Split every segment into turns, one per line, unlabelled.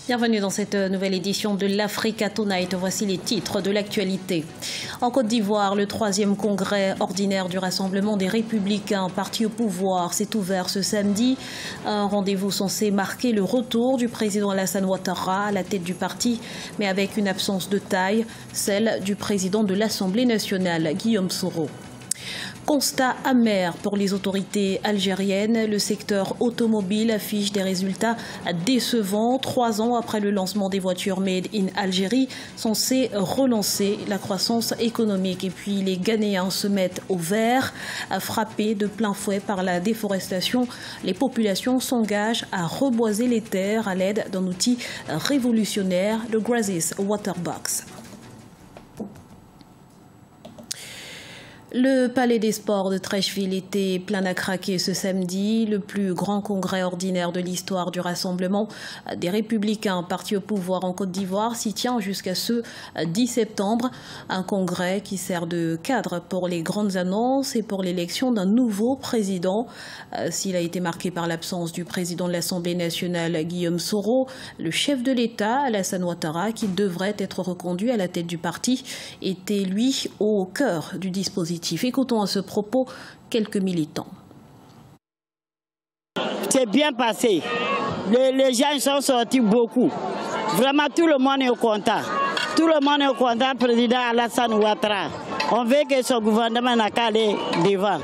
Bienvenue dans cette nouvelle édition de l'Africa Tonight. Voici les titres de l'actualité. En Côte d'Ivoire, le 3e congrès ordinaire du Rassemblement des Républicains, parti au pouvoir, s'est ouvert ce samedi. Un rendez-vous censé marquer le retour du président Alassane Ouattara à la tête du parti, mais avec une absence de taille, celle du président de l'Assemblée nationale, Guillaume Soro. Constat amer pour les autorités algériennes. Le secteur automobile affiche des résultats décevants 3 ans après le lancement des voitures Made in Algérie, censées relancer la croissance économique. Et puis les Ghanéens se mettent au vert, frappés de plein fouet par la déforestation. Les populations s'engagent à reboiser les terres à l'aide d'un outil révolutionnaire, le Grazis Waterbox. Le Palais des Sports de Treichville était plein à craquer ce samedi. Le plus grand congrès ordinaire de l'histoire du Rassemblement des Républicains, parti au pouvoir en Côte d'Ivoire, s'y tient jusqu'à ce 10 septembre. Un congrès qui sert de cadre pour les grandes annonces et pour l'élection d'un nouveau président. S'il a été marqué par l'absence du président de l'Assemblée nationale, Guillaume Soro, le chef de l'État, Alassane Ouattara, qui devrait être reconduit à la tête du parti, était lui au cœur du dispositif. Écoutons à ce propos quelques militants.
C'est bien passé. Les gens sont sortis beaucoup. Vraiment, tout le monde est content. Tout le monde est content, président Alassane Ouattara. On veut que son gouvernement n'a qu'à aller devant.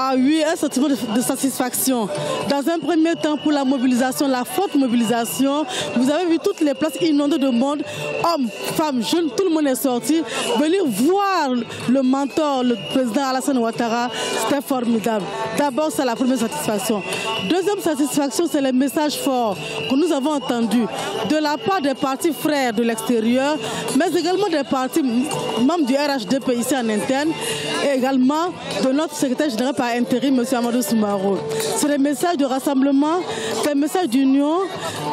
Ah oui, un sentiment de satisfaction. Dans un premier temps, pour la mobilisation, la forte mobilisation, vous avez vu toutes les places inondées de monde, hommes, femmes, jeunes, tout le monde est sorti. Venir voir le mentor, le président Alassane Ouattara, c'était formidable. D'abord, c'est la première satisfaction. Deuxième satisfaction, c'est les messages forts que nous avons entendus de la part des partis frères de l'extérieur, mais également des partis membres du RHDP ici en interne, et également de notre secrétaire général par intérim, M. Amadou Soumarou. C'est des messages de rassemblement, des messages d'union,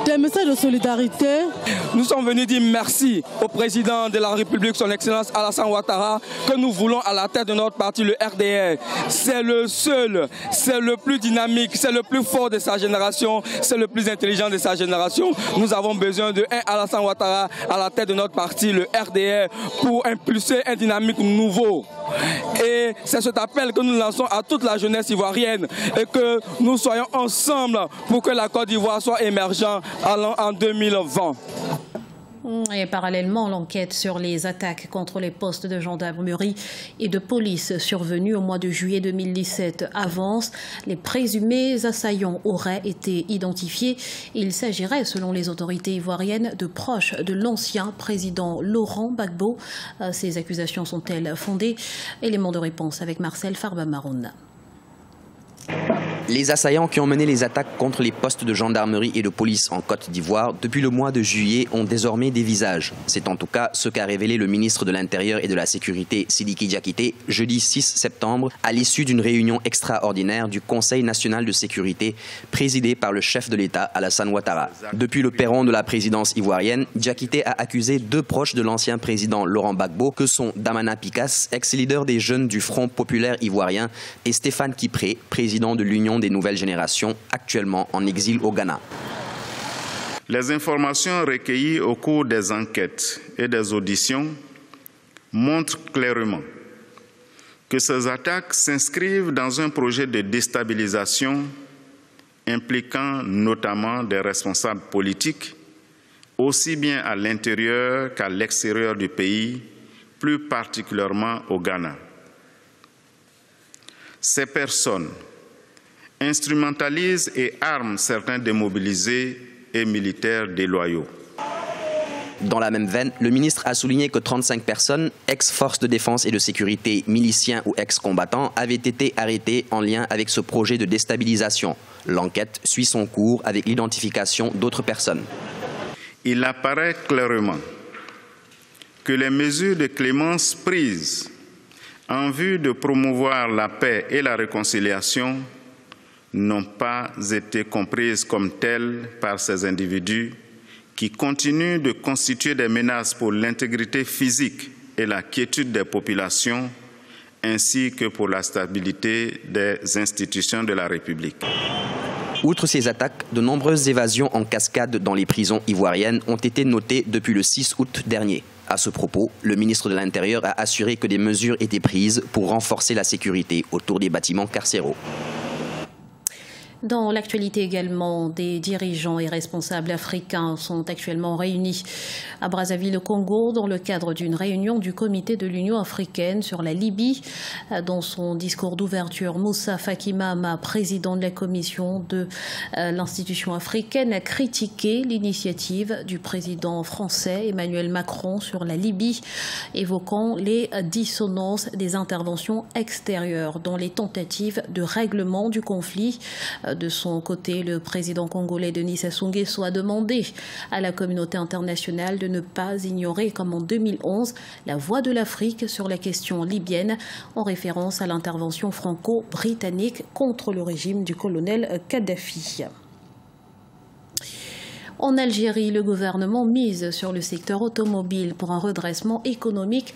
des messages de solidarité.
Nous sommes venus dire merci au président de la République, son Excellence Alassane Ouattara, que nous voulons à la tête de notre parti, le RDR. C'est le seul, c'est le plus dynamique, c'est le plus fort de sa génération, c'est le plus intelligent de sa génération. Nous avons besoin de Alassane Ouattara à la tête de notre parti, le RDR, pour impulser un dynamique nouveau. Et c'est cet appel que nous lançons à toute la jeunesse ivoirienne et que nous soyons ensemble pour que la Côte d'Ivoire soit émergente en 2020.
Et parallèlement, l'enquête sur les attaques contre les postes de gendarmerie et de police survenues au mois de juillet 2017 avance. Les présumés assaillants auraient été identifiés. Il s'agirait, selon les autorités ivoiriennes, de proches de l'ancien président Laurent Gbagbo. Ces accusations sont-elles fondées? Élément de réponse avec Marcel Farba-Maroun.
Les assaillants qui ont mené les attaques contre les postes de gendarmerie et de police en Côte d'Ivoire depuis le mois de juillet ont désormais des visages. C'est en tout cas ce qu'a révélé le ministre de l'Intérieur et de la Sécurité, Sidiki Diakité, jeudi 6 septembre, à l'issue d'une réunion extraordinaire du Conseil national de sécurité présidé par le chef de l'État, Alassane Ouattara. Depuis le perron de la présidence ivoirienne, Diakité a accusé 2 proches de l'ancien président Laurent Gbagbo, que sont Damana Picasse, ex-leader des jeunes du Front populaire ivoirien, et Stéphane Kipré, président de l'Union des nouvelles générations, actuellement en exil au Ghana.
Les informations recueillies au cours des enquêtes et des auditions montrent clairement que ces attaques s'inscrivent dans un projet de déstabilisation impliquant notamment des responsables politiques, aussi bien à l'intérieur qu'à l'extérieur du pays, plus particulièrement au Ghana. Ces personnes instrumentalisent et arment certains démobilisés et militaires déloyaux.
Dans la même veine, le ministre a souligné que 35 personnes, ex-forces de défense et de sécurité, miliciens ou ex-combattants, avaient été arrêtées en lien avec ce projet de déstabilisation. L'enquête suit son cours avec l'identification d'autres personnes.
Il apparaît clairement que les mesures de clémence prises en vue de promouvoir la paix et la réconciliation n'ont pas été comprises comme telles par ces individus qui continuent de constituer des menaces pour l'intégrité physique et la quiétude des populations, ainsi que pour la stabilité des institutions de la République.
Outre ces attaques, de nombreuses évasions en cascade dans les prisons ivoiriennes ont été notées depuis le 6 août dernier. À ce propos, le ministre de l'Intérieur a assuré que des mesures étaient prises pour renforcer la sécurité autour des bâtiments carcéraux.
Dans l'actualité également, des dirigeants et responsables africains sont actuellement réunis à Brazzaville, au Congo, dans le cadre d'une réunion du comité de l'Union africaine sur la Libye. Dans son discours d'ouverture, Moussa Faki Mahamat, président de la commission de l'institution africaine, a critiqué l'initiative du président français Emmanuel Macron sur la Libye, évoquant les dissonances des interventions extérieures dans les tentatives de règlement du conflit. De son côté, le président congolais Denis Sassou Nguesso a demandé à la communauté internationale de ne pas ignorer, comme en 2011, la voix de l'Afrique sur la question libyenne, en référence à l'intervention franco-britannique contre le régime du colonel Kadhafi. En Algérie, le gouvernement mise sur le secteur automobile pour un redressement économique.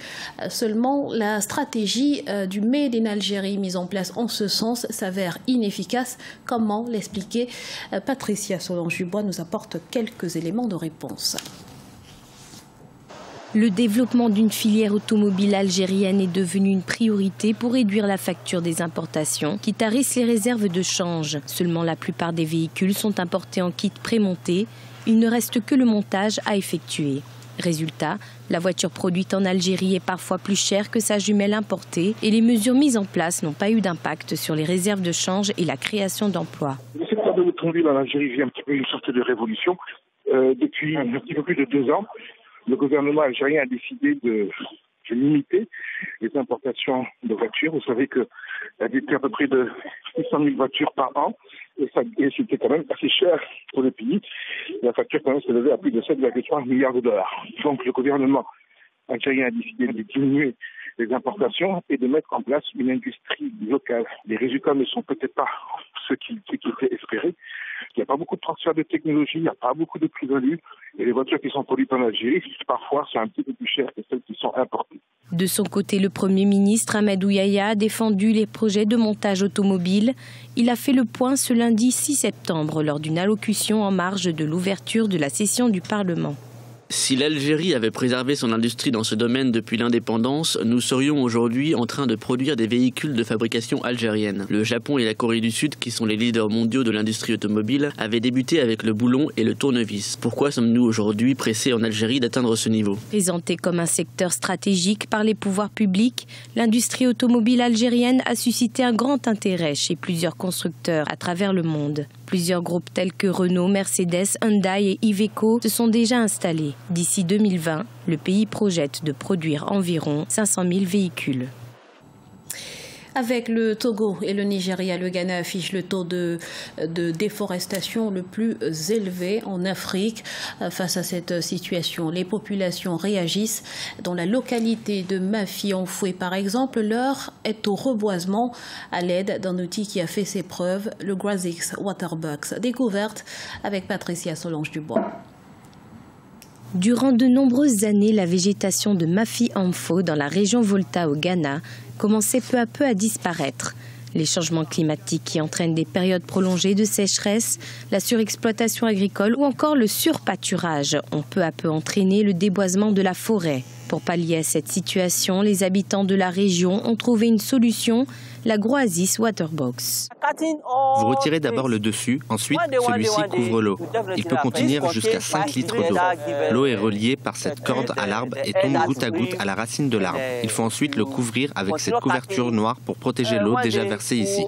Seulement, la stratégie du Made in Algérie mise en place en ce sens s'avère inefficace. Comment l'expliquer? Patricia Solange-Dubois nous apporte quelques éléments de réponse.
Le développement d'une filière automobile algérienne est devenu une priorité pour réduire la facture des importations qui tarissent les réserves de change. Seulement la plupart des véhicules sont importés en kit prémonté. Il ne reste que le montage à effectuer. Résultat, la voiture produite en Algérie est parfois plus chère que sa jumelle importée et les mesures mises en place n'ont pas eu d'impact sur les réserves de change et la création d'emplois.
Le secteur de l'automobile en Algérie vit un petit peu une sorte de révolution. Depuis un petit peu plus de 2 ans, le gouvernement algérien a décidé de limiter les importations de voitures. Vous savez qu'il y a à peu près de 600 000 voitures par an et c'était quand même assez cher pour le pays. La facture quand même s'élevait à plus de 7,3 milliards de dollars. Donc le gouvernement algérien a décidé de diminuer les importations et de mettre en place une industrie locale. Les résultats ne sont peut-être pas ceux qui étaient espérés. Il n'y a pas beaucoup de transfert de technologie, il n'y a pas beaucoup de plus-value. Et les voitures qui sont produites en Algérie, parfois, sont un petit peu plus chères que celles qui sont importées.
De son côté, le Premier ministre Ahmadou Yahya a défendu les projets de montage automobile. Il a fait le point ce lundi 6 septembre lors d'une allocution en marge de l'ouverture de la session du Parlement.
Si l'Algérie avait préservé son industrie dans ce domaine depuis l'indépendance, nous serions aujourd'hui en train de produire des véhicules de fabrication algérienne. Le Japon et la Corée du Sud, qui sont les leaders mondiaux de l'industrie automobile, avaient débuté avec le boulon et le tournevis. Pourquoi sommes-nous aujourd'hui pressés en Algérie d'atteindre ce niveau?
Présentée comme un secteur stratégique par les pouvoirs publics, l'industrie automobile algérienne a suscité un grand intérêt chez plusieurs constructeurs à travers le monde. Plusieurs groupes tels que Renault, Mercedes, Hyundai et Iveco se sont déjà installés. D'ici 2020, le pays projette de produire environ 500 000 véhicules.
Avec le Togo et le Nigeria, le Ghana affiche le taux de déforestation le plus élevé en Afrique. Face à cette situation, les populations réagissent. Dans la localité de Mafi-en-Foué, par exemple, l'heure est au reboisement à l'aide d'un outil qui a fait ses preuves, le Grazix Waterbox. Découverte avec Patricia Solange-Dubois.
Durant de nombreuses années, la végétation de Mafi-en-Foué dans la région Volta au Ghana commençait peu à peu à disparaître. Les changements climatiques qui entraînent des périodes prolongées de sécheresse, la surexploitation agricole ou encore le surpâturage ont peu à peu entraîné le déboisement de la forêt. Pour pallier à cette situation, les habitants de la région ont trouvé une solution, la Grazix Waterbox.
Vous retirez d'abord le dessus, ensuite celui-ci couvre l'eau. Il peut contenir jusqu'à 5 litres d'eau. L'eau est reliée par cette corde à l'arbre et tombe goutte à goutte à la racine de l'arbre. Il faut ensuite le couvrir avec cette couverture noire pour protéger l'eau déjà versée ici.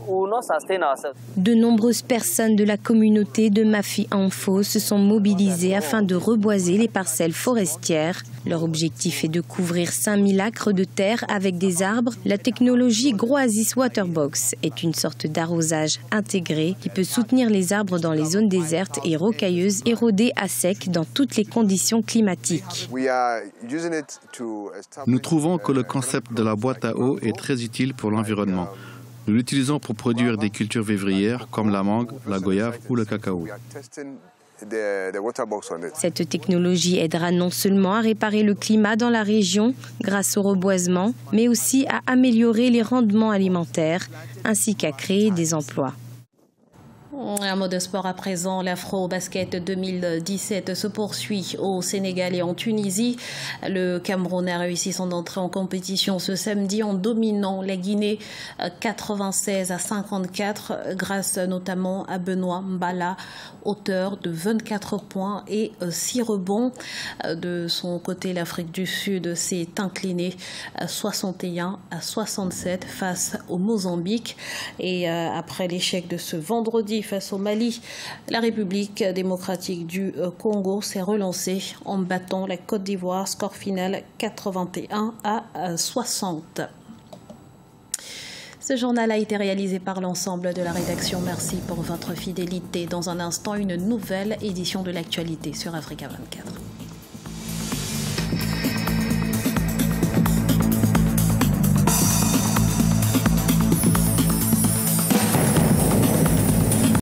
De nombreuses personnes de la communauté de Mafi-en-Foué se sont mobilisées afin de reboiser les parcelles forestières. Leur objectif est de couvrir 5000 acres de terre avec des arbres. La technologie Grazix Waterbox est une sorte d'arrosage intégré qui peut soutenir les arbres dans les zones désertes et rocailleuses érodées à sec dans toutes les conditions climatiques.
Nous trouvons que le concept de la boîte à eau est très utile pour l'environnement. Nous l'utilisons pour produire des cultures vivrières comme la mangue, la goyave ou le cacao.
Cette technologie aidera non seulement à réparer le climat dans la région grâce au reboisement, mais aussi à améliorer les rendements alimentaires ainsi qu'à créer des emplois.
Un mot de sport à présent, l'Afro-Basket 2017 se poursuit au Sénégal et en Tunisie. Le Cameroun a réussi son entrée en compétition ce samedi en dominant la Guinée 96-54 grâce notamment à Benoît Mbala, auteur de 24 points et 6 rebonds. De son côté, l'Afrique du Sud s'est inclinée 61-67 face au Mozambique. Et après l'échec de ce vendredi face au Mali, la République démocratique du Congo s'est relancée en battant la Côte d'Ivoire, score final 81-60. Ce journal a été réalisé par l'ensemble de la rédaction. Merci pour votre fidélité. Dans un instant, une nouvelle édition de l'actualité sur Africa 24.